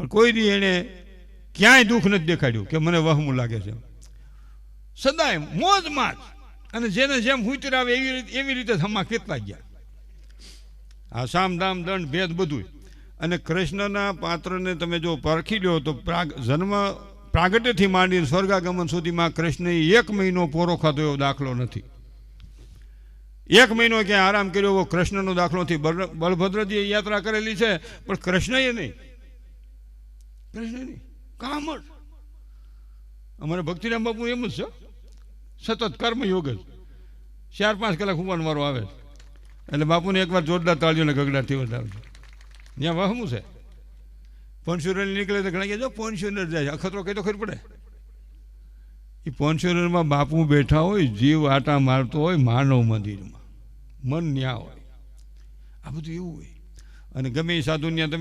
પણ કોઈ દી એણે ક્યાંય દુઃખ નથી દેખાડ્યું કે મને વહમું લાગે છે. સદાય મોજમાં જ, અને જેને જેમ હુતર આવે એવી રીતે હમા કેટલા ગયા. આ સામ દામ દંડ ભેદ બધું. અને કૃષ્ણના પાત્રને તમે જો પરખી લો તો જન્મ પ્રાગટ્યથી માંડીને સ્વર્ગાગમન સુધીમાં કૃષ્ણએ 1 મહિનો પોરો ખાધો એવો દાખલો નથી. 1 મહિનો ક્યાંય આરામ કર્યો એવો કૃષ્ણનો દાખલો નથી. બલભદ્રજીએ યાત્રા કરેલી છે પણ કૃષ્ણએ નહીં. કામ જ. અમારે ભક્તિરામ બાપુ એમ જ છે, સતત કર્મયોગ જ. 4-5 કલાક ઉવાનો વારો આવે એટલે બાપુને એકવાર જોરદાર તાળીઓને ગગડાથી વધારે ત્યાં વહમું છે. પોન્શ્યોનર નીકળે તો ઘણા કહે પોન્શ્યોનર જાય, અખતરો કહી તો ખરી પડે. એ પોન્શ્યોનરમાં બાપુ બેઠા હોય, જીવ આટા મારતો હોય માનવ મંદિરમાં, મન ન્યા હોય. આ બધું એવું હોય. અને ગમે એ સાધુ ત્યાં તમે